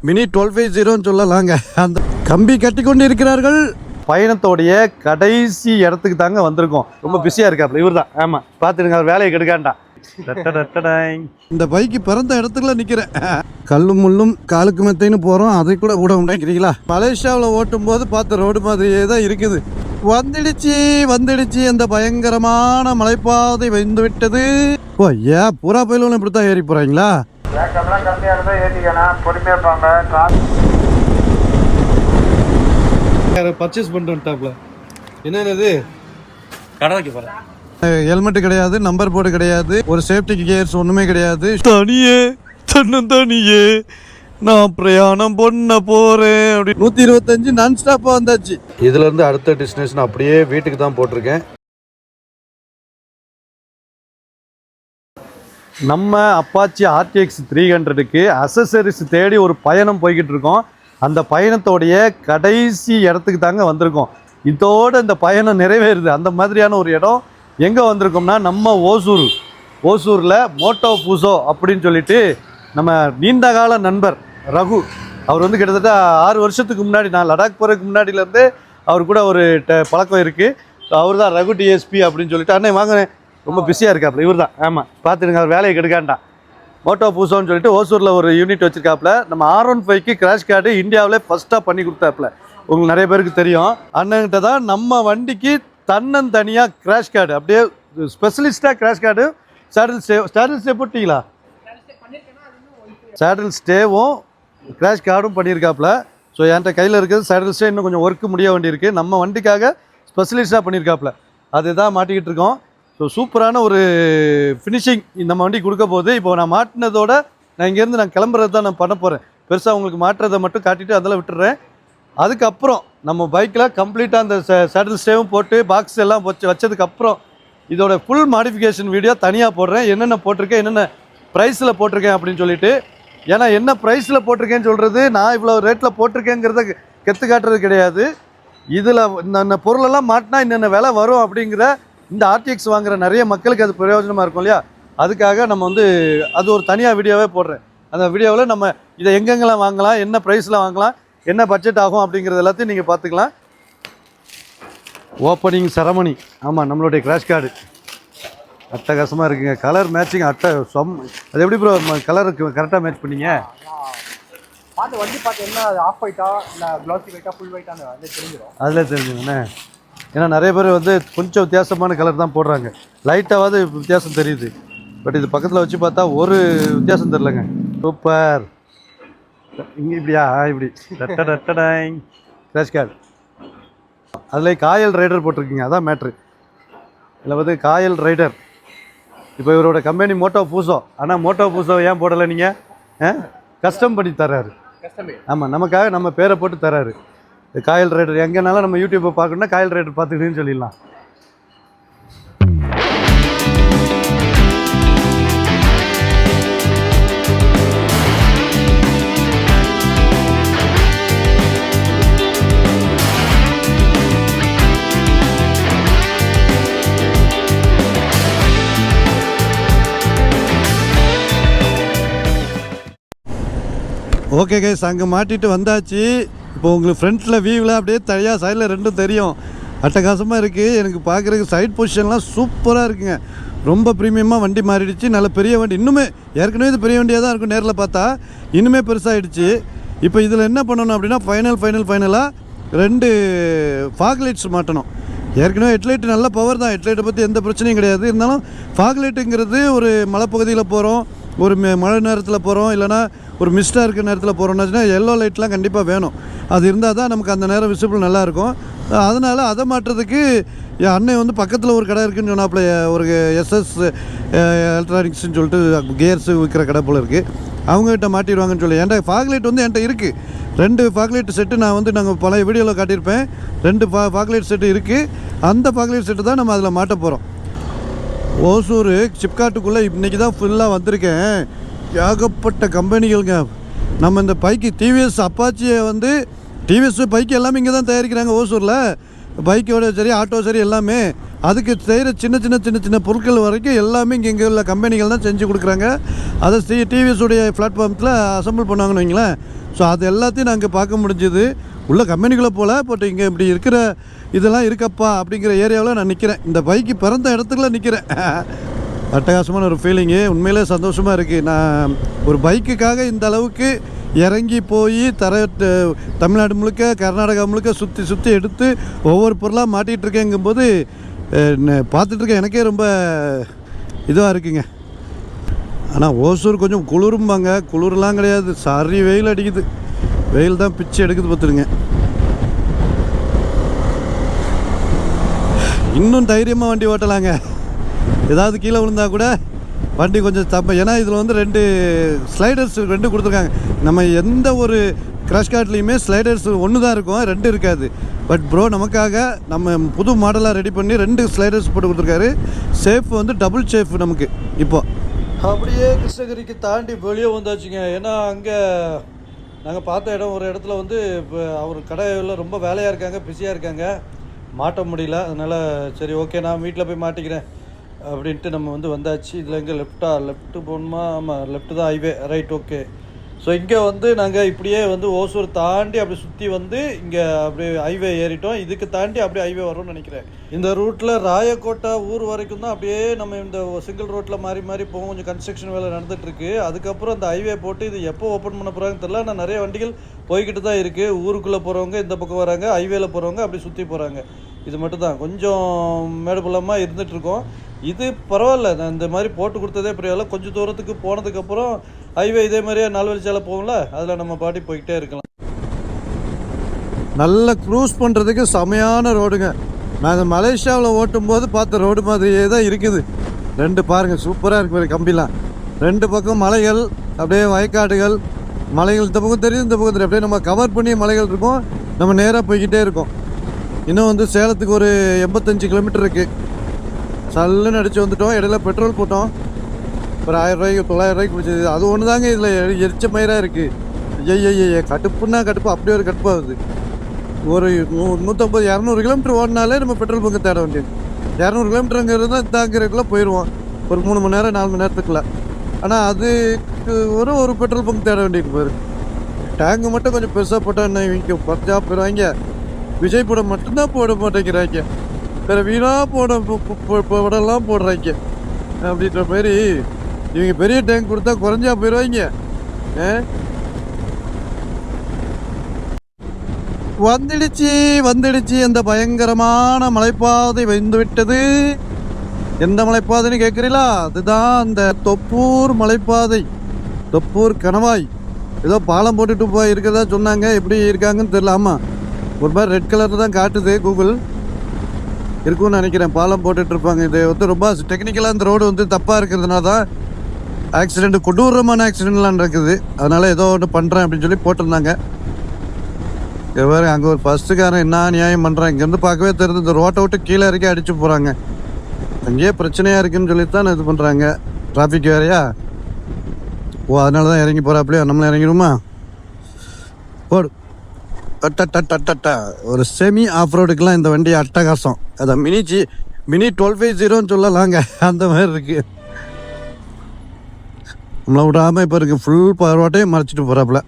Mini 1250 சொல்லலாங்க. அந்த கம்பி கட்டி கொண்டு இருக்கிறார்கள். பயணத்தோடைய கடைசி இடத்துக்கு தாங்க வந்திருக்கோம். ரொம்ப பிஸியாக இருக்காப்புல இவர் தான். ஆமாம், பார்த்துருங்க, அவர் வேலையை கெடுக்காண்டா. இந்த பைக்கு பிறந்த இடத்துல நிற்கிறேன். கல்லும் முள்ளும் காலுக்கு மெத்தைன்னு போகிறோம். அதை கூட விட முடியாக்கிறீங்களா? மலேசியாவில் ஓட்டும் போது பார்த்த ரோடு மாதிரியே தான் இருக்குது. வந்துடுச்சு அந்த பயங்கரமான மலைப்பாதை வந்து விட்டது. ஓ ஏன் பூரா பயிலும் இப்படி தான் ஏறி போகிறாங்களா? பர்ச்சேஸ் பண்ணிட்டு வந்துட்டாப்ல. என்னது கடை வைக்க போகிறேன். ஹெல்மெட் கிடையாது, நம்பர் போர்டு கிடையாது, ஒரு சேஃப்டி கியர்ஸ் ஒன்றுமே கிடையாது. தனியே நான் பிரயாணம் பண்ண போகிறேன். அப்படி 125 நான் ஸ்டாப்பாக வந்தாச்சு. இதுலேருந்து அடுத்த டெஸ்டினேஷன் அப்படியே வீட்டுக்கு தான் போட்டிருக்கேன். நம்ம அப்பாச்சி RTX 300க்கு அசசரிஸ் தேடி ஒரு பயணம் போய்கிட்டு இருக்கோம். அந்த பயணத்தோடைய கடைசி இடத்துக்கு தாங்க வந்திருக்கோம். இதோடு இந்த பயணம் நிறைவேறுது. அந்த மாதிரியான ஒரு இடம் எங்கே வந்திருக்கோம்னா, நம்ம ஓசூரில் மோட்டோ பூசோ அப்படின்னு சொல்லிட்டு நம்ம நீண்டகால நண்பர் ரகு, அவர் வந்து கிட்டத்தட்ட 6 வருஷத்துக்கு முன்னாடி, நான் லடாக் போகிறதுக்கு முன்னாடியிலேருந்து அவர் கூட ஒரு பழக்கம் இருக்குது. அவர் தான் ரகு டிஎஸ்பி அப்படின்னு சொல்லிட்டு. அண்ணே வாங்கினேன், ரொம்ப பிஸியாக இருக்காப்புல இவர் தான். ஆமாம், பார்த்துருங்க, அவர் வேலையை கெடுக்காண்டா. மோட்டோ பூசோன்னு சொல்லிட்டு ஓசூரில் ஒரு யூனிட் வச்சுருக்காப்புல. நம்ம R15க்கு கிராஷ் கார்டு இந்தியாவிலே ஃபஸ்ட்டாக பண்ணி கொடுத்தாப்புல. உங்களுக்கு நிறைய பேருக்கு தெரியும். அண்ணன்கிட்ட தான் நம்ம வண்டிக்கு தன்னந்தனியாக கிராஷ் கார்டு, அப்படியே ஸ்பெஷலிஸ்ட்டாக கிராஷ் கார்டு, சேடில் ஸ்டே போட்டிங்களா? சேடில் ஸ்டேவும் கிராஷ் கார்டும் பண்ணியிருக்காப்புல. ஸோ என்கிட்ட கையில் இருக்கிறது சேடில் ஸ்டே, இன்னும் கொஞ்சம் ஒர்க்கு முடிய வேண்டியிருக்கு. நம்ம வண்டிக்காக ஸ்பெஷலிஸ்ட்டாக பண்ணியிருக்காப்புல. அதுதான் மாட்டிக்கிட்டு இருக்கோம். ஸோ சூப்பரான ஒரு ஃபினிஷிங் நம்ம வண்டி கொடுக்க போகுது. இப்போ நான் மாட்டினதோட நான் இங்கேருந்து நான் கிளம்புறது தான் நான் பண்ண போகிறேன். பெருசாக உங்களுக்கு மாட்டுறதை மட்டும் காட்டிட்டு அதெல்லாம் விட்டுறேன். அதுக்கப்புறம் நம்ம பைக்கில் கம்ப்ளீட்டாக அந்த சேடில் ஸ்டேவும் போட்டு பாக்ஸ் எல்லாம் வச்சதுக்கப்புறம் இதோட ஃபுல் மாடிஃபிகேஷன் வீடியோ தனியாக போடுறேன். என்னென்ன போட்டிருக்கேன், என்னென்ன ப்ரைஸில் போட்டிருக்கேன் அப்படின்னு சொல்லிட்டு. ஏன்னா என்ன ப்ரைஸில் போட்டிருக்கேன்னு சொல்கிறது, நான் இவ்வளோ ரேட்டில் போட்டிருக்கேங்கிறத கெத்து காட்டுறது கிடையாது. இதில் இந்த பொருளெல்லாம் மாட்டினா என்னென்ன விலை வரும் அப்படிங்கிற இந்த RTX வாங்குகிற நிறைய மக்களுக்கு அது பிரயோஜனமாக இருக்கும் இல்லையா? அதுக்காக நம்ம வந்து அது ஒரு தனியாக வீடியோவே போடுறேன். அந்த வீடியோவில் நம்ம இதை எங்கெங்கெல்லாம் வாங்கலாம், என்ன ப்ரைஸில் வாங்கலாம், என்ன பட்ஜெட் ஆகும் அப்படிங்கிறது எல்லாத்தையும் நீங்கள் பார்த்துக்கலாம். Opening ceremony. ஆமாம், நம்மளுடைய கிராஷ் கார்டு அட்டகாசமாக இருக்குங்க. கலர் மேட்சிங் அது எப்படி ப்ரோ கலருக்கு கரெக்டாக மேட்ச் பண்ணீங்க? அதில் தெரிஞ்சுங்கண்ணே. ஏன்னா நிறைய பேர் வந்து கொஞ்சம் வித்தியாசமான கலர் தான் போடுறாங்க. லைட்டாவது வித்தியாசம் தெரியுது. பட் இது பக்கத்தில் வச்சு பார்த்தா ஒரு வித்தியாசம் தெரிலங்க. சூப்பர். இங்கே இப்படியா? இப்படி கிராஷ் கார்டு. அதில் காயல் ரைடர் போட்டிருக்கீங்க, அதான் மேட்ரு. இதில் வந்து காயல் ரைடர். இப்போ இவரோட கம்பெனி மோட்டோ பூசோ. ஆனால் மோட்டோ பூசோ ஏன் போடலை நீங்கள்? கஸ்டம் பண்ணி தர்றாரு. ஆமாம், நமக்காக நம்ம பேரை போட்டு தர்றாரு. காயல் ரைடர் எங்கேனாலும் நம்ம யூடியூப்பை பார்க்கணுன்னா காயல் ரைடர் பார்த்துக்கிட்டேன்னு சொல்லிடலாம். ஓகே கைஸ், அங்கே மாட்டிட்டு வந்தாச்சு. இப்போ உங்களுக்கு ஃப்ரண்ட்டில் வியூவில் அப்படியே தனியாக சைடில் ரெண்டும் தெரியும். அட்டகாசமாக இருக்குது. எனக்கு பார்க்குறதுக்கு சைட் பொசிஷன்லாம் சூப்பராக இருக்குங்க. ரொம்ப ப்ரீமியமாக வண்டி மாறிடுச்சு. நல்ல பெரிய வண்டி. இன்னுமே ஏற்கனவே இது பெரிய வண்டியாக தான் இருக்கும். நேரில் பார்த்தா இன்னுமே பெருசாகிடுச்சு. இப்போ இதில் என்ன பண்ணணும் அப்படின்னா, ஃபைனலாக 2 ஃபாக் லைட்ஸ் மாட்டணும். ஏற்கனவே ஹெட்லைட்டு நல்ல பவர் தான். ஹெட்லைட்டை பற்றி எந்த பிரச்சனையும் கிடையாது. இருந்தாலும் ஃபாக் லைட்டுங்கிறது ஒரு மலைப்பகுதியில் போகிறோம், ஒரு மழை நேரத்தில் போகிறோம், இல்லைனா ஒரு மிஸ்டாக இருக்கிற நேரத்தில் போகிறோம்னாச்சுன்னா எல்லோ லைட்லாம் கண்டிப்பாக வேணும். அது இருந்தால் தான் நமக்கு அந்த நேரம் விசிபிள் நல்லாயிருக்கும். அதனால் அதை மாட்டுறதுக்கு என் அண்ணன் வந்து பக்கத்தில் ஒரு கடை இருக்குதுன்னு சொன்னாப்புல. ஒரு SS எலக்ட்ரானிக்ஸ்ன்னு சொல்லிட்டு கியர்ஸு விற்கிற கடை போல் இருக்குது. அவங்ககிட்ட மாட்டிடுவாங்கன்னு சொல்லி. என்கிட்ட ஃபாக் லைட் வந்து என்கிட்ட இருக்குது. 2 ஃபாக் லைட் செட்டு நான் வந்து நாங்கள் பழைய வீடியோவில் காட்டியிருப்பேன். 2 ஃபாக் லைட் செட்டு இருக்குது. அந்த ஃபாக் லைட் செட்டு தான் நம்ம அதில் மாட்ட போகிறோம். ஓசூர் சிப்காட்டுக்குள்ளே இன்றைக்கி தான் ஃபுல்லாக வந்திருக்கேன். ஏகப்பட்ட கம்பெனிகளுங்க. நம்ம இந்த பைக்கு டிவிஎஸ் அப்பாச்சியை வந்து டிவிஎஸ் பைக்கு எல்லாமே இங்கே தான் தயாரிக்கிறாங்க ஓசூரில். பைக்கோட சரி, ஆட்டோ சரி, எல்லாமே அதுக்கு செய்கிற சின்ன சின்ன பொருட்கள் வரைக்கும் எல்லாமே இங்கே உள்ள கம்பெனிகள் தான் செஞ்சு கொடுக்குறாங்க. அதை டிவிஎஸுடைய பிளாட்ஃபார்ம்ஸில் அசம்பிள் பண்ணாங்கன்னு வைங்களேன். ஸோ அது எல்லாத்தையும் நாங்கள் பார்க்க முடிஞ்சுது. உள்ள கம்பெனிக்குள்ளே போல், பட் இங்கே இப்படி இருக்கிற இதெல்லாம் இருக்கப்பா அப்படிங்கிற ஏரியாவில் நான் நிற்கிறேன். இந்த பைக்கு பிறந்த இடத்துக்குள்ள நிற்கிறேன். அட்டகாசமான ஒரு ஃபீலிங்கு, உண்மையிலே சந்தோஷமாக இருக்குது. நான் ஒரு பைக்குக்காக இந்த அளவுக்கு இறங்கி போய் தமிழ்நாடு முழுக்க கர்நாடகா முழுக்க சுற்றி எடுத்து ஒவ்வொரு பொருளாக மாட்டிகிட்ருக்கேங்கும்போது பார்த்துட்ருக்கேன், எனக்கே ரொம்ப இதுவாக இருக்குங்க. ஆனால் ஓசூர் கொஞ்சம் குளிரும்பாங்க, குளிர்லாம் கிடையாது, சரி வெயில் அடிக்குது. வெயில் தான் பிச்சு எடுக்குது பார்த்துருங்க. இன்னும் தைரியமாக வண்டி ஓட்டலாங்க. ஏதாவது கீழே விழுந்தா கூட வண்டி கொஞ்சம் ஏன்னா இதில் வந்து 2 ஸ்லைடர்ஸ் 2 கொடுத்துருக்காங்க. நம்ம எந்த ஒரு கிராஷ் கார்ட்லேயுமே ஸ்லைடர்ஸ் 1 தான் இருக்கும், 2 இருக்காது. பட் ப்ரோ நமக்காக நம்ம புது மாடலாக ரெடி பண்ணி 2 ஸ்லைடர்ஸ் போட்டு கொடுத்துருக்காரு. சேஃப் வந்து டபுள் சேஃப் நமக்கு. இப்போ அப்படியே கிருஷ்ணகிரிக்கு தாண்டி வெளியே வந்தாச்சுங்க. ஏன்னா அங்கே நாங்கள் பார்த்த இடம் ஒரு இடத்துல வந்து இப்போ அவர் கடையில் ரொம்ப வேலையாக இருக்காங்க, பிஸியாக இருக்காங்க, மாட்ட முடியல. அதனால் சரி ஓகே நான் வீட்டில் போய் மாட்டிக்கிறேன் அப்படின்ட்டு நம்ம வந்து வந்தாச்சு. இதில் எங்கே லெஃப்ட்டு போகணுமா? ஆமாம், லெஃப்ட்டு தான் ஹைவே, ரைட், ஓகே. ஸோ இங்கே வந்து நாங்கள் இப்படியே வந்து ஓசூர் தாண்டி அப்படி சுற்றி வந்து இங்கே அப்படியே ஹைவே ஏறிட்டோம். இதுக்கு தாண்டி அப்படியே ஹைவே வரும்னு நினைக்கிறேன். இந்த ரூட்டில் ராயக்கோட்டை ஊர் வரைக்கும் தான் அப்படியே நம்ம இந்த சிங்கிள் ரோட்டில் மாறி போகும். கொஞ்சம் கன்ஸ்ட்ரக்ஷன் வேலை நடந்துகிட்ருக்கு. அதுக்கப்புறம் அந்த ஹைவே போட்டு இது எப்போ ஓப்பன் பண்ண போகிறாங்கன்னு தெரியல. ஆனால் நிறைய வண்டிகள் போய்கிட்டு தான் இருக்குது. ஊருக்குள்ளே போகிறவங்க இந்த பக்கம் வராங்க, ஹைவேல போகிறவங்க அப்படி சுற்றி போகிறாங்க. இது மட்டும் தான் கொஞ்சம் மேடு பள்ளமாக இருந்துகிட்ருக்கோம். இது பரவாயில்ல, நான் இந்த மாதிரி போட்டு கொடுத்ததே பரவாயில்ல. கொஞ்சம் தூரத்துக்கு போனதுக்கப்புறம் ஹைவே இதே மாதிரியே 4 வழிச்சாலை போகும்ல, அதில் நம்ம பாட்டி போய்கிட்டே இருக்கலாம். நல்ல க்ரூஸ் பண்ணுறதுக்கு செமையான ரோடுங்க. நான் இந்த மலேசியாவில் ஓட்டும் போது பார்த்த ரோடு மாதிரியே தான் இருக்குது. 2 பாருங்கள், சூப்பராக இருக்குது கம்பிலாம். 2 பக்கம் மலைகள், அப்படியே வயக்காடுகள், மலைகள் இந்த பக்கம் தெரியும், இந்த பக்கம் தெரியும். அப்படியே நம்ம கவர் பண்ணி மலைகள் இருக்கும். நம்ம நேராக போய்கிட்டே இருக்கோம். இன்னும் வந்து சேலத்துக்கு ஒரு 85 கிலோமீட்டர் இருக்குது. சல்லுன்னு அடித்து வந்துட்டோம். இடையில பெட்ரோல் போட்டோம். ஒரு 1000 ரூபாய்க்கு 900 ரூபாய்க்கு பிடிச்சது. அது ஒன்று தாங்க இதில் எரிச்ச மயிராக இருக்குது. ஐய கடுப்புன்னா கடுப்பு, அப்படியே ஒரு கடுப்பாகுது. ஒரு 150 200 கிலோமீட்டர் ஓடினாலே நம்ம பெட்ரோல் பங்கு தேட வேண்டியது. 200 கிலோமீட்டருங்கிறது தான் தாங்கிறதுக்குள்ளே போயிடுவோம் ஒரு 3 மணி நேரம் 4 மணி நேரத்துக்குள்ளே. ஆனால் அதுக்கு ஒரு பெட்ரோல் பங்க் தேட வேண்டியது போயிருக்கு. டேங்கு மட்டும் கொஞ்சம் பெருசாக போட்டால் என்ன இவங்க 10 போயிடுவாங்க. விஜய் படம் மட்டும்தான் போட மாட்டேங்கிறாங்க, வேறு வீணாக படம்லாம் போடுறாங்க. அப்படின்ற மாதிரி இவங்க பெரிய டேங்க் கொடுத்தா குறைஞ்சா போயிடுவாங்க. வந்துடுச்சு அந்த பயங்கரமான மலைப்பாதை வந்து விட்டது. எந்த மலைப்பாதைன்னு கேட்குறீங்களா? அதுதான் அந்த தொப்பூர் மலைப்பாதை, தொப்பூர் கணவாய். ஏதோ பாலம் போட்டுட்டு போய் இருக்கிறதா சொன்னாங்க, எப்படி இருக்காங்கன்னு தெரியல. ஆமாம், ஒரு மாதிரி ரெட் கலரில் தான் காட்டுது கூகுள். இருக்குன்னு நினைக்கிறேன், பாலம் போட்டுட்ருப்பாங்க. இது வந்து ரொம்ப டெக்னிக்கலாக இந்த ரோடு வந்து தப்பாக இருக்கிறதுனால தான் ஆக்சிடென்ட், கொடூரமான ஆக்சிடென்ட்லாம் இருக்குது. அதனால் ஏதோ ஒன்று பண்ணுறேன் அப்படின்னு சொல்லி போட்டிருந்தாங்க. வேறு அங்கே ஒரு ஃபஸ்ட்டுக்காரன் என்ன நியாயம் பண்ணுறான், இங்கேருந்து பார்க்கவே தெரியுது. இந்த ரோட்டை விட்டு கீழே இறக்கி அடித்து போகிறாங்க. அங்கேயே பிரச்சனையாக இருக்குதுன்னு சொல்லி தான் இது பண்ணுறாங்க. டிராஃபிக் வேறையா? ஓ, அதனால தான் இறங்கி போகிறாப்லையா? நம்மளும் இறங்கிடுமா? போடு. ஒரு செமி ஆஃப் ரோடுக்கெலாம் இந்த வண்டி அட்டகாசம். அதான் மினி 1250 சொல்லலாங்க, அந்த மாதிரி இருக்குது. நம்மளை விடாமல் இப்போ இருக்குது. ஃபுல் ரோட்டையும் மறைச்சிட்டு போகிறாப்புல.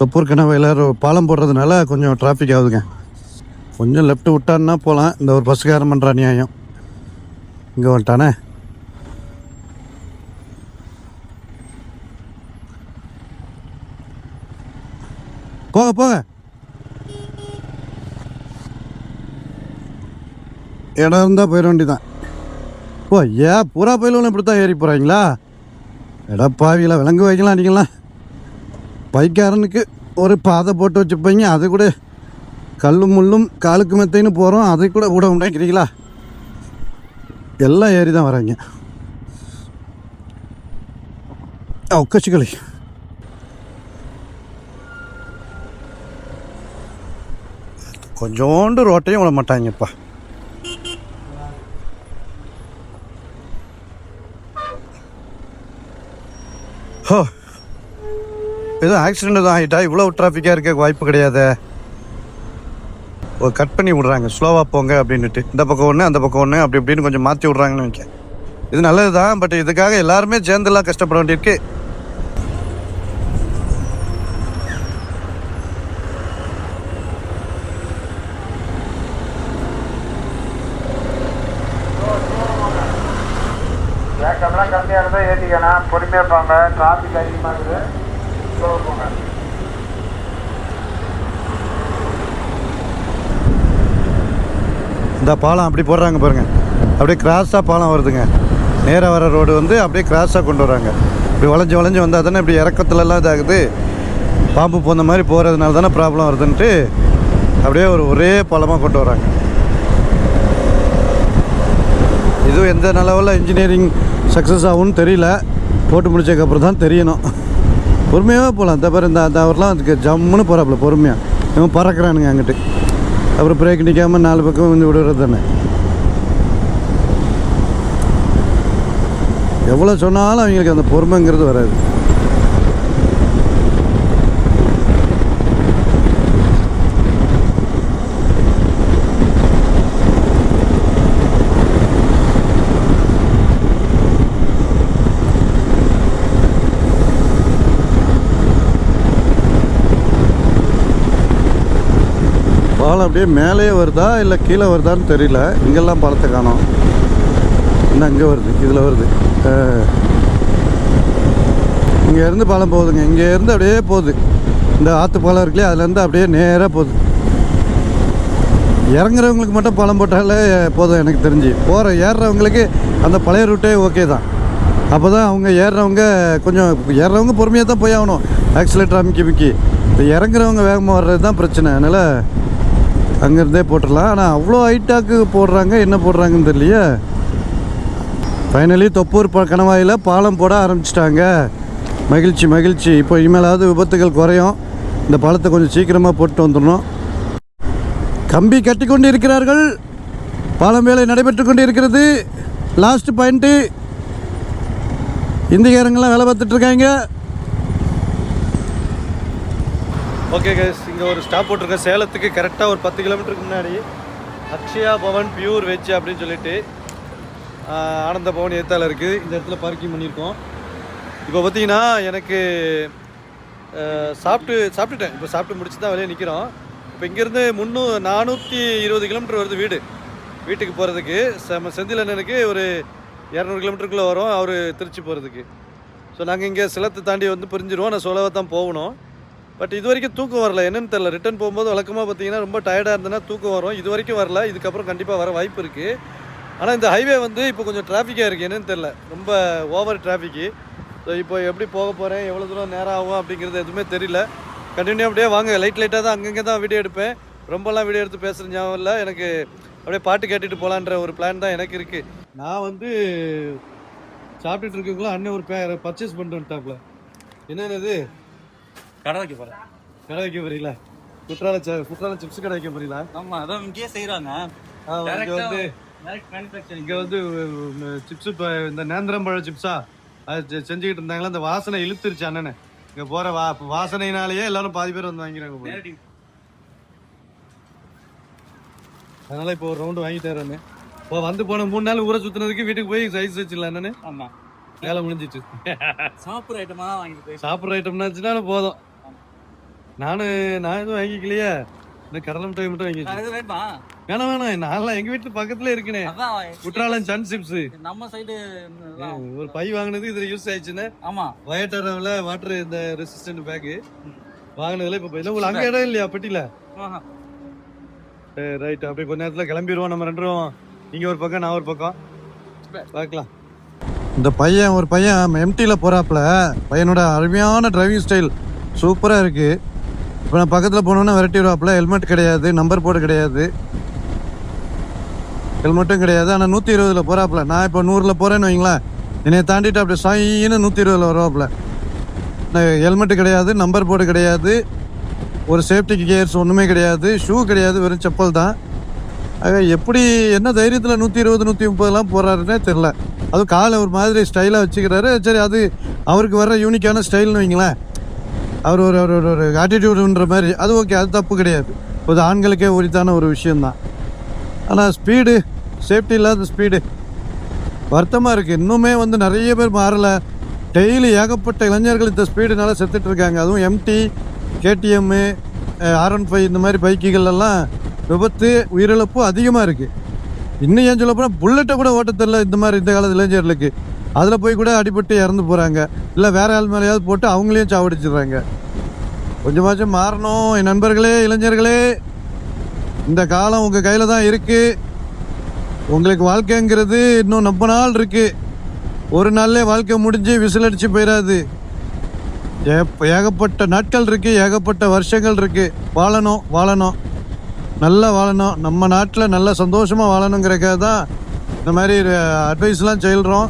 தொப்பூர் கணவையில் பாலம் போடுறதுனால கொஞ்சம் டிராஃபிக் ஆகுதுங்க. கொஞ்சம் லெஃப்ட்டு விட்டான்னா போகலாம். இந்த ஒரு பஸ்ஸுக்காரன் பண்ணுற அநியாயம். இங்கே வந்துட்டானே. போக இடம் இருந்தால் போயிட வேண்டியதான். ஓ, ஏன் பூரா பயிலும் இப்படி தான் ஏறி போகிறாங்களா? எடப்பாவியில் விலங்கு வைக்கலாம் அடிக்கலாம். பைக்காரனுக்கு ஒரு பாதை போட்டு வச்சுப்பீங்க, அது கூட கல்லும் முள்ளும் காலுக்கு மெத்தைன்னு போகிறோம், அதை கூட விட முடியாக்கிறீங்களா? எல்லாம் ஏறி தான் வராங்க. உக்கச்சிக்களி கொஞ்சோண்டு ரோட்டையும் விட மாட்டாங்கப்பா. ஹோ, ஏதோ ஆக்சிடெண்ட் தான் ஆகிட்டா? இவ்வளோ டிராஃபிக்காக இருக்க வாய்ப்பு கிடையாது. கட் பண்ணி விட்றாங்க, ஸ்லோவாக போங்க அப்படின்ட்டு. இந்த பக்கம் ஒன்று அந்த பக்கம் ஒன்று அப்படி இப்படின்னு கொஞ்சம் மாற்றி விட்றாங்கன்னு நினைக்கிறேன். இது நல்லது தான், பட் இதுக்காக எல்லாருமே சேர்ந்துலாம் கஷ்டப்பட வேண்டியிருக்கு. வேக்கம்லாம் கம்மியாக இருந்தால் ஏற்றிக்கணும், பொறுமையாக போங்க. டிராஃபிக் அதிகமாக இருக்குது, ஸ்லோவாக போங்க. இந்த பாலம் அப்படி போடுறாங்க பாருங்கள், அப்படியே கிராஸாக பாலம் வருதுங்க. நேராக வர ரோடு வந்து அப்படியே கிராஸாக கொண்டு வராங்க. இப்படி வளைஞ்சு வளைஞ்சு வந்தால் தானே இப்படி இறக்கத்துலலாம் இதாகுது. பாம்பு போன மாதிரி போகிறதுனால தானே ப்ராப்ளம் வருதுன்ட்டு அப்படியே ஒரே பாலமாக கொண்டு வராங்க. இதுவும் எந்த நிலவில் இன்ஜினியரிங் சக்ஸஸ் ஆகும்னு தெரியல, போட்டு முடிச்சதுக்கப்புறம் தான் தெரியணும். பொறுமையாகவே போகலாம். தவிர இந்த அவர்லாம் அதுக்கு ஜம்முன்னு போகிறாப்புல பொறுமையாக. இவன் பறக்கிறானுங்க அங்கிட்டு, அப்புறம் பிரேக் நிற்காமல் 4 பக்கம் வந்து விடுறது தானே. எவ்வளோ சொன்னாலும் அவங்களுக்கு அந்த பொறுமைங்கிறது வராது. பாலம் அப்படியே மேலேயே வருதா இல்லை கீழே வருதான்னு தெரியல. இங்கெல்லாம் பாலத்தை காணோம். இன்னும் அங்கே வருது, இதில் வருது. இங்கேருந்து பாலம் போகுதுங்க. இங்கேருந்து அப்படியே போகுது. இந்த ஆற்று பாலம் இருக்குல்லையே, அதுலேருந்து அப்படியே நேராக போகுது. இறங்குறவங்களுக்கு மட்டும் பாலம் போட்டாலே போதும் எனக்கு தெரிஞ்சு. ஏறுறவங்களுக்கு அந்த பழைய ரூட்டே ஓகே தான். அப்போ தான் அவங்க ஏறுறவங்க பொறுமையாக தான் போய் ஆகணும், ஆக்சிலேட்டர் அமுக்கி. இறங்குறவங்க வேகமாக வர்றது தான் பிரச்சனை. அதனால் அங்கேருந்தே போட்டுடலாம். ஆனால் அவ்வளோ ஹைட்டாக்கு போடுறாங்க, என்ன போடுறாங்கன்னு தெரியலையே. ஃபைனலி தொப்பூர் கணவாயில் பாலம் போட ஆரம்பிச்சிட்டாங்க. மகிழ்ச்சி. இப்போ இனிமேலாவது விபத்துகள் குறையும். இந்த பாலத்தை கொஞ்சம் சீக்கிரமாக போட்டு வந்துடணும். கம்பி கட்டி கொண்டு இருக்கிறார்கள். பாலம் வேலை நடைபெற்று கொண்டு இருக்கிறது. Last point. இந்தியக்காரங்களாம் வேலை பார்த்துட்ருக்காங்க. ஓகே கைஸ், இங்கே ஒரு ஸ்டாப் போட்டிருக்கேன். சேலத்துக்கு கரெக்டாக ஒரு 10 கிலோமீட்டருக்கு முன்னாடி அக்ஷயா பவன் பியூர் வெஜ் அப்படின்னு சொல்லிட்டு ஆனந்த பவன் ஏத்தால இருக்குது. இந்த இடத்துல பார்க்கிங் பண்ணியிருக்கோம். இப்போ பார்த்தீங்கன்னா எனக்கு சாப்பிட்டுட்டேன். இப்போ சாப்பிட்டு முடிச்சு தான் வெளியே நிற்கிறோம். இப்போ இங்கேருந்து 420 கிலோமீட்டர் வருது வீட்டுக்கு போகிறதுக்கு. செந்தில் அண்ணனுக்கு ஒரு 200 கிலோமீட்டருக்குள்ளே வரும் அவர் திருச்சி போகிறதுக்கு. ஸோ நாங்கள் இங்கே சிலத்தை தாண்டி வந்து பிரிஞ்சிருவோம். நான் சோலோவாக தான் போகணும். பட் இது வரைக்கும் தூக்கம் வரல, என்னென்னு தெரில. ரிட்டன் போகும்போது வழக்கமாக பார்த்தீங்கன்னா ரொம்ப டயர்டாக இருந்ததுன்னா தூக்கம் வரும். இது வரைக்கும் வரல. இதுக்கப்புறம் கண்டிப்பாக வர வாய்ப்பு இருக்குது. ஆனால் இந்த ஹைவே வந்து இப்போ கொஞ்சம் டிராஃபிக்காக இருக்குது, என்னென்னு தெரில. ரொம்ப ஓவர் டிராஃபிக்கு. ஸோ இப்போ எப்படி போக போகிறேன், எவ்வளோ தூரம் நேரம் ஆகும் அப்படிங்கிறது எதுவுமே தெரியல. கண்டினியூ அப்படியே வாங்க. லைட்டாக தான் அங்கங்கே தான் வீடியோ எடுப்பேன். ரொம்பலாம் வீடியோ எடுத்து பேசுகிற ஞாபகம் இல்லை எனக்கு. அப்படியே பாட்டு கேட்டுட்டு போகலான்ற ஒரு பிளான் தான் எனக்கு இருக்குது. நான் வந்து சாப்பிட்டுட்டு இருக்கவங்களும் அண்ணன் ஒரு பர்ச்சேஸ் பண்ணிட்டு வந்துட்டாப்புல. என்னென்னது கடை வைக்க போகிறேன். கடை வைக்க போறீங்களா? குற்றால சிப்ஸ் கடை வைக்க போறீங்களா? ஆமாம், அதான் இங்கேயே செய்கிறாங்க. இங்கே வந்து சிப்ஸு இப்போ இந்த நேந்திரம்பழ சிப்ஸா அது செஞ்சுக்கிட்டு இருந்தாங்களா. அந்த வாசனை இழுத்துருச்சு அண்ணனை. இங்கே போகிற வாசனையினாலேயே எல்லாரும் பாதி பேர் வந்து வாங்கிறாங்க. அதனால இப்போ ஒரு ரவுண்டு வாங்கி தரேன்னு. இப்போ வந்து போன 3 நாள் ஊரை சுற்றுனதுக்கு வீட்டுக்கு போய் சைஸ் வச்சிடலாம் அண்ணனு. ஆமாம், வேலை முடிஞ்சிச்சு. சாப்பிட்ற ஐட்டமாக தான் வாங்கிட்டு சாப்பிட்ற ஐட்டம்னாச்சுனாலும் போதும். நான் எதுவும் வாங்கிக்கலையே. இந்த கடலை மிட்டாய் மட்டும் வாங்கிச்சு. வேணாம் நான்லாம் எங்கள் வீட்டு பக்கத்துல இருக்கேனே. குற்றாலம் சன் சிப்ஸ் நம்ம சைடு ஒரு பை வாங்கினது இதில் யூஸ் ஆயிடுச்சுன்னு. ஆமாம், வயட்டரவில் வாட்டர் இந்த ரெசிஸ்டன்ட் பேக்கு வாங்கினதுல இப்போ இல்லை. உங்களுக்கு அங்கே இடம் இல்லையா பெட்டியில்? ரைட், அப்படியே கொஞ்ச நேரத்தில் கிளம்பிடுவோம் நம்ம 2 பேரும். நீங்கள் ஒரு பக்கம், நான் ஒரு பக்கம் பார்க்கலாம். இந்த ஒரு பையன் எம்டியில் போகிறாப்புல. பையனோட அருமையான டிரைவிங் ஸ்டைல் சூப்பராக இருக்குது. இப்போ நான் பக்கத்தில் போனோன்னா விரட்டி விடுவாப்புல. ஹெல்மெட் கிடையாது, நம்பர் போர்டு கிடையாது, ஹெல்மெட்டும் கிடையாது. ஆனால் 120 போகிறாப்புல. நான் இப்போ 100 போகிறேன்னு வைங்களேன், என்னை தாண்டிட்டு அப்படியே சாயின்னு 120 வருவாப்புல. ஹெல்மெட்டு கிடையாது, நம்பர் போர்டு கிடையாது, ஒரு சேஃப்டிக்கு கியர்ஸ் ஒன்றுமே கிடையாது, ஷூ கிடையாது, வெறும் செப்பல் தான். எப்படி என்ன தைரியத்தில் 120 130 போகிறாருன்னே தெரில. அதுவும் காலை ஒரு மாதிரி ஸ்டைலாக வச்சுக்கிறாரு. சரி, அது அவருக்கு வர்ற யூனிக்கான ஸ்டைல்னு வைங்களேன். அவர் ஒரு ஆட்டிடியூடுன்ற மாதிரி, அது ஓகே, அது தப்பு கிடையாது. இது ஆண்களுக்கே உரித்தான ஒரு விஷயந்தான். ஆனால் ஸ்பீடு, சேஃப்டி இல்லாத ஸ்பீடு வருத்தமாக இருக்குது. இன்னுமே வந்து நிறைய பேர் மாறலை. டெய்லி ஏகப்பட்ட இளைஞர்கள் இந்த ஸ்பீடுனால செத்துட்ருக்காங்க. அதுவும் எம்டி, கேடிஎம்மு, R15 இந்த மாதிரி பைக்குகளெல்லாம் விபத்து, உயிரிழப்பு அதிகமாக இருக்குது. இன்னும் ஏன் சொல்ல போனால் புல்லட்டை கூட ஓட்ட தெரியல இந்த மாதிரி இந்த காலத்து இளைஞர்களுக்கு. அதில் போய் கூட அடிபட்டு இறந்து போகிறாங்க. இல்லை வேறு ஆள் மேலேயாவது போட்டு அவங்களையும் சாவடிச்சிடுறாங்க. கொஞ்சமாச்சும் மாறணும் என் நண்பர்களே, இளைஞர்களே. இந்த காலம் உங்கள் கையில் தான் இருக்குது. உங்களுக்கு வாழ்க்கைங்கிறது இன்னும் ரொம்ப நாள் இருக்குது. ஒரு நாள்லே வாழ்க்கை முடிஞ்சு விசில் அடித்து போயிடாது. ஏகப்பட்ட நாட்கள் இருக்குது, ஏகப்பட்ட வருஷங்கள் இருக்குது. வாழணும், நல்லா வாழணும். நம்ம நாட்டில் நல்லா சந்தோஷமாக வாழணுங்கிறக்காக தான் இந்த மாதிரி அட்வைஸ்லாம் செய்கிறோம்.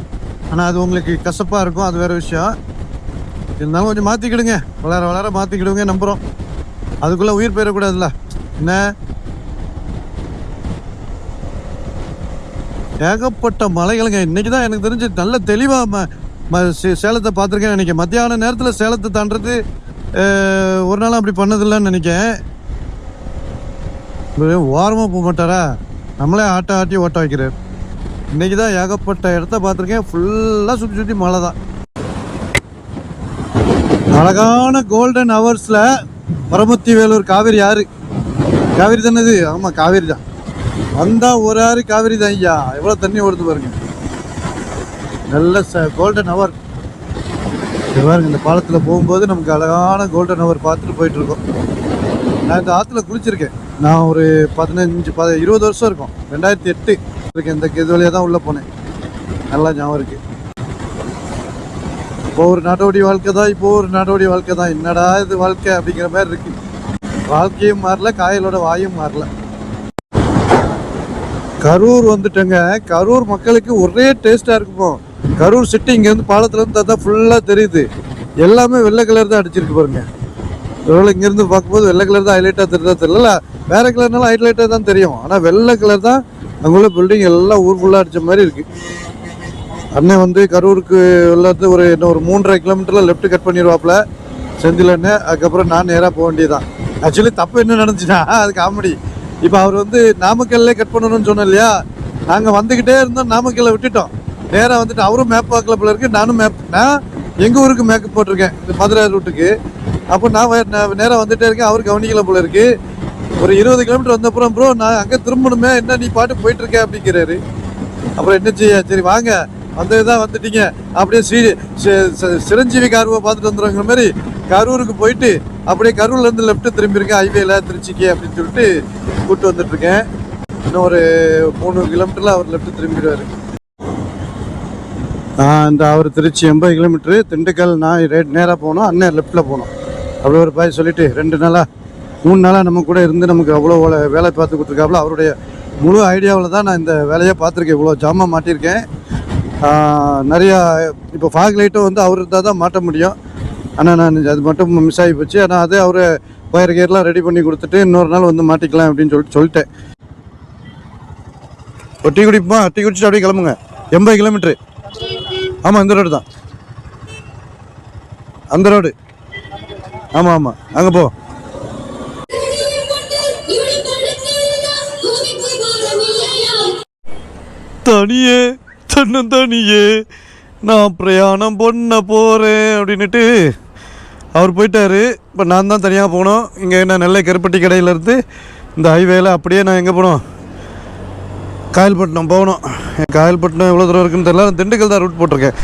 ஆனால் அது உங்களுக்கு கசப்பாக இருக்கும், அது வேறு விஷயம். இருந்தாலும் கொஞ்சம் மாற்றிக்கிடுங்க, வளர மாற்றிக்கிடுங்க நம்புகிறோம். அதுக்குள்ளே உயிர் போயிடக்கூடாதுல்ல. என்ன ஏகப்பட்ட மலைகளுங்க. இன்றைக்கி தான் எனக்கு தெரிஞ்சு நல்ல தெளிவாக சேலத்தை பார்த்துருக்கேன்னு நினைக்கிறேன். மத்தியான நேரத்தில் சேலத்தை தாண்டது ஒரு நாளும் அப்படி பண்ணதில்லைன்னு நினைக்கிறேன். ஓரமாக போக மாட்டாரா, நம்மளே ஆட்டி ஓட்ட வைக்கிறார். இன்றைக்கி தான் ஏகப்பட்ட இடத்த பார்த்துருக்கேன். ஃபுல்லாக சுற்றி மழை தான். அழகான கோல்டன் ஹவர்ஸில் பரமத்தி வேலூர் காவேரி ஆறு. காவேரி தானே இது? ஆமாம், காவேரி தான். வந்தால் ஒரு ஆறு காவேரி தான். ஐயா எவ்வளோ தண்ணி ஓடுது பாருங்க. நல்ல கோல்டன் ஹவர் பாருங்க. இந்த பாலத்தில் போகும்போது நமக்கு அழகான கோல்டன் ஹவர் பார்த்துட்டு போயிட்டுருக்கோம். நான் இந்த ஆற்றுல குளிச்சிருக்கேன். நான் ஒரு 20 வருஷம் இருக்கும். 2008 இருக்கேன். இந்த இது வழியாக தான் உள்ளே போனேன். நல்லா ஞாபகம் இருக்குது. இப்போ ஒரு நாடோடி வாழ்க்கை தான். என்னடா இது வாழ்க்கை அப்படிங்கிற மாதிரி இருக்குது. வாழ்க்கையும் மாறல, காயலோட வாயும் மாறல. கரூர் வந்துட்டேங்க. கரூர் மக்களுக்கு ஒரே டேஸ்ட்டாக இருக்குமோ. கரூர் சிட்டி இங்கேருந்து பாலத்துலேருந்து பார்த்தா ஃபுல்லாக தெரியுது. எல்லாமே வெள்ளை கலர் தான் அடிச்சிருக்கு பாருங்க. ஒருவேளை இங்கேருந்து பார்க்கும்போது வெள்ளை கலர் தான் ஹைலைட்டாக தெரியுதா தெரியல. வேறு கலர்னாலும் ஹைலைட்டாக தான் தெரியும். ஆனால் வெள்ளை கலர் தான் அங்குள்ள பில்டிங் எல்லாம் ஊர் ஃபுல்லாக அடித்த மாதிரி இருக்குது. அண்ணன் வந்து கரூருக்கு உள்ளது இன்னும் ஒரு 3.5 கிலோமீட்டரில் லெஃப்ட் கட் பண்ணிடுவாப்புல செந்தில் அண்ணன். அதுக்கப்புறம் நான் நேராக போக வேண்டியதான். ஆக்சுவலி தப்பு என்ன நடந்துச்சுன்னா அது காமெடி. இப்போ அவர் வந்து நாமக்கல்லே கட் பண்ணணும்னு சொன்னோம் இல்லையா. நாங்கள் வந்துக்கிட்டே இருந்தோம், நாமக்கல்லை விட்டுட்டோம். நேராக வந்துட்டு அவரும் மேப் பார்க்கல போல இருக்குது. நான் எங்கள் ஊருக்கு மேக்கப் போட்டிருக்கேன், இந்த மதுரை ரூட்டுக்கு. அப்போ நான் நேராக வந்துகிட்டே இருக்கேன், அவர் கவனிக்கல போல இருக்குது. ஒரு 20 கிலோமீட்டர் வந்தப்புறம் ப்ரோ நான் அங்கே திரும்பணுமே, என்ன நீ பாட்டு போயிட்டுருக்கேன் அப்படிங்கிறாரு. அப்புறம் என்ன செய்ய, சரி வாங்க வந்தது தான் வந்துட்டீங்க, அப்படியே சிரஞ்சீவி காருவை பார்த்துட்டு வந்துடுங்கிற மாதிரி கரூருக்கு போயிட்டு அப்படியே கரூர்லேருந்து லெஃப்ட்டு திரும்பியிருக்கேன் ஹைவேல திருச்சிக்கு அப்படின்னு சொல்லிட்டு கூப்பிட்டு வந்துட்டுருக்கேன். இன்னும் ஒரு 3 கிலோமீட்டரில் அவர் லெஃப்ட்டு திரும்பிடுவார். இந்த அவர் திருச்சி 80 கிலோமீட்ரு, திண்டுக்கல் நான் நேராக போனோம், அண்ணன் லெஃப்ட்டில் போனோம். அப்படி ஒரு பாய் சொல்லிவிட்டு 3 நாளாக நம்ம கூட இருந்து நமக்கு அவ்வளோ வேலை பார்த்து கொடுத்துருக்காப்புல. அவருடைய முழு ஐடியாவில் தான் நான் இந்த வேலையை பார்த்துருக்கேன். இவ்வளோ ஜாமான் மாட்டியிருக்கேன். நிறையா இப்போ ஃபாக் லைட்டும் வந்து அவர் இருந்தால் தான் மாட்ட முடியும். ஆனால் நான் அது மட்டும் மிஸ் ஆகி போச்சு. ஆனால் அதே அவர் ஒயர் கேர்லாம் ரெடி பண்ணி கொடுத்துட்டு இன்னொரு நாள் வந்து மாட்டிக்கலாம் அப்படின்னு சொல்லிட்டேன். ஒரு டீ குடிப்போமா, டீ குடிச்சிட்டு அப்படியே கிளம்புங்க. 80 கிலோமீட்ரு. ஆமாம், இந்த ரோடு தான், அந்த ரோடு. ஆமாம் அங்கே போ. தனியே நான் பிரயாணம் பண்ண போகிறேன் அப்படின்ட்டு அவர் போயிட்டார். இப்போ நான் தான் தனியாக போகணும். இங்கே என்ன நெல்லை கருப்பட்டி கடையிலேருந்து இந்த ஹைவேல அப்படியே நான் எங்கே போகணும், காயல்பட்டினம் போகணும். காயல்பட்டினம் எவ்வளோ தூரம் இருக்குன்னு தெரியல. நான் திண்டுக்கல் தான் ரூட் போட்டிருக்கேன்.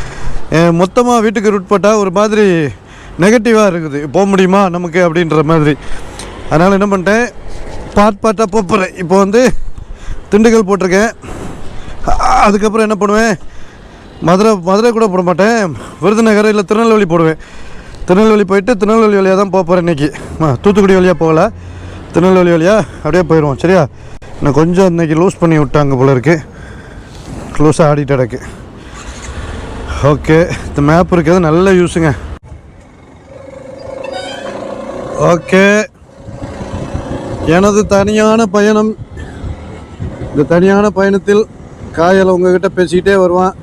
மொத்தமாக வீட்டுக்கு ரூட் போட்டால் ஒரு மாதிரி நெகட்டிவாக இருக்குது, போக முடியுமா நமக்கு அப்படின்ற மாதிரி. அதனால் என்ன பண்ணிட்டேன், பார்ட்டாக போகிறேன். இப்போ வந்து திண்டுக்கல் போட்டிருக்கேன். அதுக்கப்புறம் என்ன பண்ணுவேன், மதுரை கூட போட மாட்டேன், விருதுநகர் இல்லை திருநெல்வேலி போடுவேன். திருநெல்வேலி போயிட்டு திருநெல்வேலி வழியாக தான் போகிறேன் இன்றைக்கி. தூத்துக்குடி வழியாக போகல, திருநெல்வேலி வழியாக அப்படியே போயிடுவோம். சரியா, நான் கொஞ்சம் இன்றைக்கி லூஸ் பண்ணி விட்டாங்க போல இருக்குது, லூஸாக ஆடிட்டு கிடக்கு. ஓகே, இந்த மேப் இருக்கிறது நல்ல யூஸுங்க. ஓகே, எனது தனியான பயணம். இந்த தனியான பயணத்தில் காயலை உங்ககிட்ட பேசிக்கிட்டே வருவான்.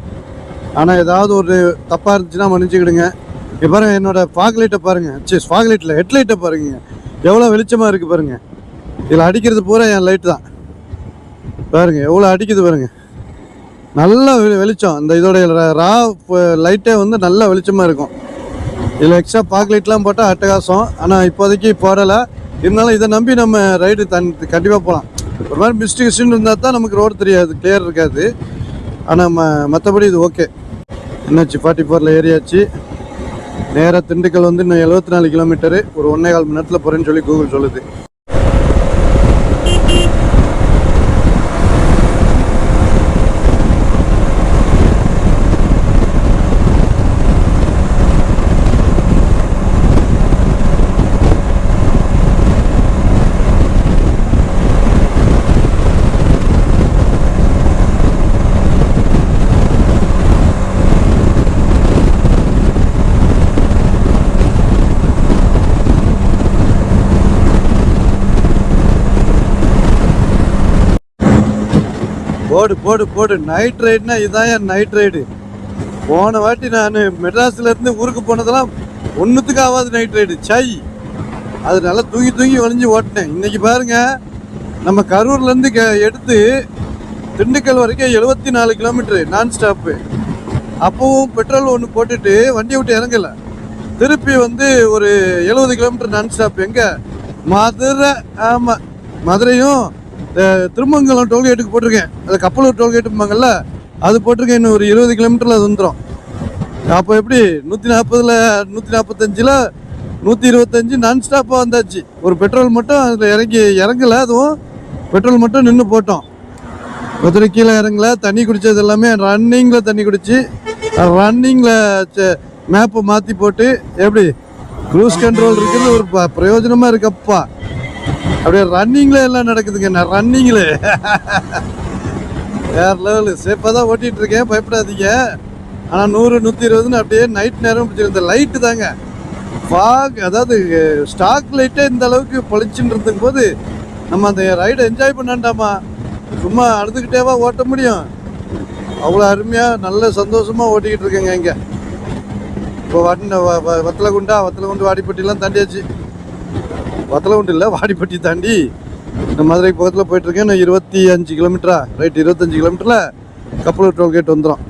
ஆனால் ஏதாவது ஒரு தப்பாக இருந்துச்சுன்னா மன்னிச்சுக்கிடுங்க. இப்போ பாருங்கள், என்னோடய ஃபாக் லைட்டை பாருங்கள். ஃபாக் லைட்டில் ஹெட்லைட்டை பாருங்க, எவ்வளோ வெளிச்சமாக இருக்குது பாருங்கள். இதில் அடிக்கிறது பூரா என் லைட்டு தான். பாருங்கள் எவ்வளோ அடிக்குது பாருங்கள். நல்ல வெளிச்சம். இந்த இதோடைய ரா லைட்டே வந்து நல்ல வெளிச்சமாக இருக்கும். இதில் எக்ஸ்ட்ரா பாக் லைட்லாம் போட்டால் அட்டகாசம். ஆனால் இப்போதைக்கு போடலை. இருந்தாலும் இதை நம்பி நம்ம ரைடு கண்டிப்பாக போகலாம். ஒரு மாதிரி மிஸ்டேக்ஸ்ன்னு இருந்தால் தான் நமக்கு ரோடு தெரியாது, கிளியர் இருக்காது. ஆனால் மற்றபடி இது ஓகே. என்னாச்சு 44 ஏரியாச்சு. நேராக திண்டுக்கல் வந்து இன்னும் 74 கிலோமீட்டரு, ஒரு 1.25 மணி நேரத்தில் போகிறேன்னு சொல்லி கூகுள் சொல்லுது. போடு போடு போடு. நைட் ரைடுனா இதுதான் என் நைட் ரைடு. போன வாட்டி நான் மெட்ராஸ்லேருந்து ஊருக்கு போனதெல்லாம் ஒன்றுத்துக்கு ஆகாது நைட் ரைடு. சை, அது நல்லா தூங்கி தூங்கி வலிஞ்சு ஓட்டினேன். இன்றைக்கி பாருங்கள், நம்ம கரூர்லேருந்து எடுத்து திண்டுக்கல் வரைக்கும் 74 கிலோமீட்ரு நான் ஸ்டாப்பு. அப்போவும் பெட்ரோல் ஒன்று போட்டுட்டு வண்டியை விட்டு இறங்கலை. திருப்பி வந்து ஒரு 70 கிலோமீட்டர் நான் ஸ்டாப். எங்கே? மதுரை. ஆமாம், மதுரையும் திருமங்கலம் டோல்கேட்டுக்கு போட்டிருக்கேன். அது கப்பலூர் டோல்கேட்டுப்பாங்கல்ல, அது போட்டிருக்கேன். இன்னும் ஒரு 20 கிலோமீட்டரில் அது வந்துடும். அப்போ எப்படி 140, 145, 125 நான் ஸ்டாப்பாக வந்தாச்சு. ஒரு பெட்ரோல் மட்டும் அதில் இறங்கலை. அதுவும் பெட்ரோல் மட்டும் நின்று போட்டோம். ஒருத்தர் கீழே இறங்கலை. தண்ணி குடித்தது எல்லாமே ரன்னிங்கில் தண்ணி குடிச்சு, ரன்னிங்கில் மேப்பை மாற்றி போட்டு, எப்படி க்ரூஸ் கண்ட்ரோல் இருக்குது, ஒரு பிரயோஜனமாக இருக்கப்பா. அப்படியே ரன்னிங்கில் எல்லாம் நடக்குதுங்க. நான் ரன்னிங்கில் வேறு லெவலு. சேஃபாக தான் ஓட்டிகிட்டு இருக்கேன், பயப்படாதீங்க. ஆனால் 100, 120ன்னு அப்படியே நைட் நேரம் பிடிச்சிருந்த லைட்டு தாங்க. ஃபாக், அதாவது ஸ்டாக் லைட்டே இந்த அளவுக்கு பளிச்சுன்னு இருக்கும் போது நம்ம அந்த ரைடை என்ஜாய் பண்ணாண்டாமா. சும்மா அழுதுகிட்டேவா ஓட்ட முடியும்? அவ்வளோ அருமையாக நல்ல சந்தோஷமாக ஓட்டிக்கிட்டு இருக்கேங்க. இங்கே இப்போ வத்தலகுண்டு வாடிப்பட்டிலாம் தாண்டியாச்சு. வத்தலகுண்டு இல்லை, வாடிப்பட்டி தாண்டி இந்த மதுரைக்கு பக்கத்தில் போயிட்டுருக்கேன். நான் 25 கிலோமீட்டரா ரைட். 25 கிலோமீட்டரில் கப்பலூர் டோல்கேட் வந்துடும்.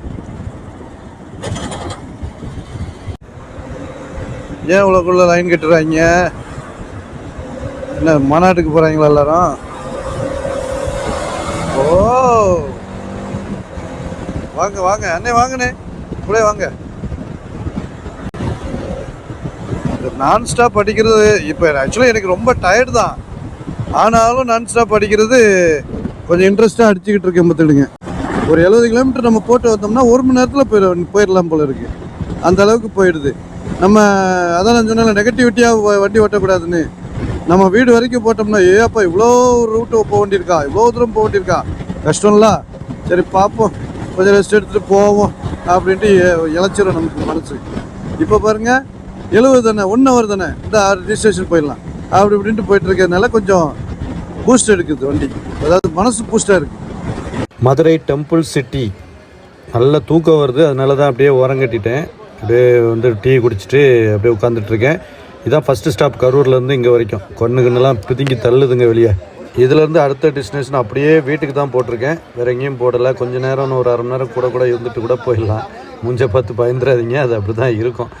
ஏன் இவ்வளோக்குள்ள லைன் கட்டுறாங்க? என்ன மாநாட்டுக்கு போகிறாங்களா எல்லாரும்? ஓ, வாங்க வாங்க அண்ணே, வாங்கண்ணே, கூட வாங்க. நான் ஸ்டாப் அடிக்கிறது இப்போ ஆக்சுவலாக எனக்கு ரொம்ப டயர்டு தான். ஆனாலும் நான் ஸ்டாப் அடிக்கிறது கொஞ்சம் இன்ட்ரெஸ்ட்டாக அடிச்சுக்கிட்டு இருக்கேன். பார்த்துடுங்க, ஒரு 70 கிலோமீட்டர் நம்ம போட்டு வந்தோம்னா 1 மணி நேரத்தில் போயிடலாம் போல இருக்குது. அந்த அளவுக்கு போயிடுது. நம்ம அதான் நான் சொன்னால நெகட்டிவிட்டியாக வண்டி ஓட்டக்கூடாதுன்னு. நம்ம வீடு வரைக்கும் போட்டோம்னா, ஏப்பா இவ்வளோ ரூட்டு போக வேண்டியிருக்கா, இவ்வளோ தூரம் போக வேண்டியிருக்கா, கஷ்டம்ல. சரி பார்ப்போம், கொஞ்சம் ரெஸ்ட் எடுத்துகிட்டு போவோம் அப்படின்ட்டு இழைச்சிடும் நமக்கு மனசு. இப்போ பாருங்கள், 70 தானே, 1 ஹவர் தானே, இந்த ரிஜிஸ்ட்ரேஷன் போயிடலாம் அப்படி இப்படின்ட்டு போயிட்டு இருக்கிறதுனால கொஞ்சம் பூஸ்ட் எடுக்குது வண்டி. அதாவது மனசு பூஸ்டாக இருக்குது. மதுரை டெம்பிள் சிட்டி நல்ல தூக்கம் வருது. அதனால தான் அப்படியே ஓரங்கட்டிட்டேன். அப்படியே வந்து டீ குடிச்சிட்டு அப்படியே உட்காந்துட்ருக்கேன். இதான் ஃபஸ்ட்டு ஸ்டாப் கரூர்லேருந்து இங்கே வரைக்கும். கண்ணுலாம் பிதுங்கி தள்ளுதுங்க வெளியே. இதுலேருந்து அடுத்த டெஸ்டினேஷன் அப்படியே வீட்டுக்கு தான் போட்டிருக்கேன். வேறு எங்கேயும் போடலை. கொஞ்சம் நேரம் ஒரு 1/2 மணி நேரம் கூட இருந்துட்டு கூட போயிடலாம். முஞ்ச பார்த்து பயந்துடாதீங்க, அது அப்படி தான் இருக்கும்.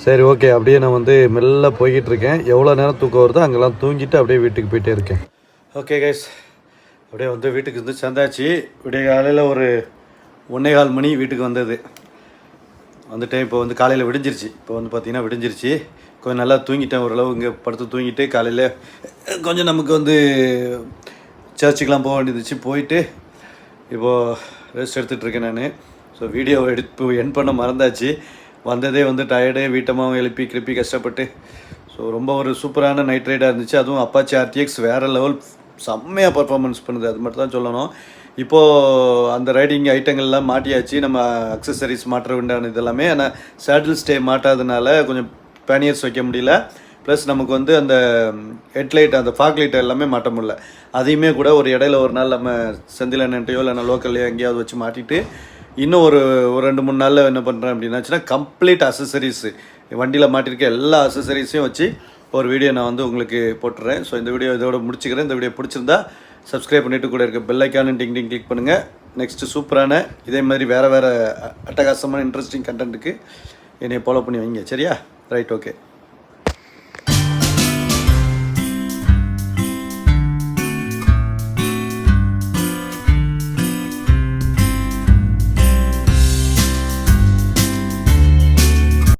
சரி, ஓகே. அப்படியே நான் வந்து மெல்ல போய்கிட்டு இருக்கேன். எவ்வளோ நேரம் தூக்கம் வருதோ அங்கெல்லாம் தூங்கிட்டு அப்படியே வீட்டுக்கு போயிட்டே இருக்கேன். ஓகே கைஸ், அப்படியே வந்து வீட்டுக்கு வந்து சேர்ந்தாச்சு. விடிய காலையில் ஒரு 1:15 மணி வீட்டுக்கு வந்தது. வந்துட்டேன். இப்போ வந்து காலையில் விடிஞ்சிருச்சு. இப்போ வந்து பார்த்திங்கன்னா விடிஞ்சிருச்சு. கொஞ்சம் நல்லா தூங்கிட்டேன் ஓரளவு. இங்கே படுத்து தூங்கிட்டு காலையில் கொஞ்சம் நமக்கு வந்து சர்ச்சுக்கெலாம் போக வேண்டியதுச்சு. போயிட்டு இப்போது ரெஸ்ட் எடுத்துகிட்ருக்கேன் நான். ஸோ வீடியோ என் பண்ண மறந்தாச்சு. வந்ததே வந்து டயர்டே, வீட்டமாக எழுப்பி கிளப்பி கஷ்டப்பட்டு. ஸோ ரொம்ப ஒரு சூப்பரான நைட் ரைடாக இருந்துச்சு. அதுவும் அப்பாச்சி RTX வேறு லெவல், செம்மையாக பர்ஃபார்மன்ஸ் பண்ணுது. அது மட்டும் தான் சொல்லணும். இப்போது அந்த ரைடிங் ஐட்டங்கள்லாம் மாட்டியாச்சு. நம்ம அக்சசரிஸ் மாற்ற வேண்டான இதெல்லாமே. ஆனால் சேடில் ஸ்டே மாட்டாததுனால கொஞ்சம் பேனியர்ஸ் வைக்க முடியல. ப்ளஸ் நமக்கு வந்து அந்த ஹெட்லைட், அந்த ஃபாக் லைட் எல்லாமே மாட்ட முடியல. அதையுமே கூட ஒரு இடையில ஒரு நாள் நம்ம செந்தில் அண்ணன்ட்டையோ இல்லைனா லோக்கல்லையோ எங்கேயாவது வச்சு மாட்டிட்டு இன்னும் ஒரு 2-3 நாளில் என்ன பண்ணுறேன் அப்படின்னாச்சுன்னா கம்ப்ளீட் அக்சசரிஸு, வண்டியில் மாட்டிருக்க எல்லா அக்சசரிஸையும் வச்சு ஒரு வீடியோ நான் வந்து உங்களுக்கு போட்டுறேன். ஸோ இந்த வீடியோ இதோட முடிச்சுக்கிறேன். இந்த வீடியோ பிடிச்சிருந்தா சப்ஸ்கிரைப் பண்ணிவிட்டு கூட இருக்க பெல் ஐக்கானு டிங் டிங் கிளிக் பண்ணுங்கள். நெக்ஸ்ட்டு சூப்பரான இதே மாதிரி வேறு அட்டகாசமான இன்ட்ரெஸ்டிங் கண்டென்ட்டுக்கு என்னை ஃபாலோ பண்ணி வைங்க. சரியா? Right, okay.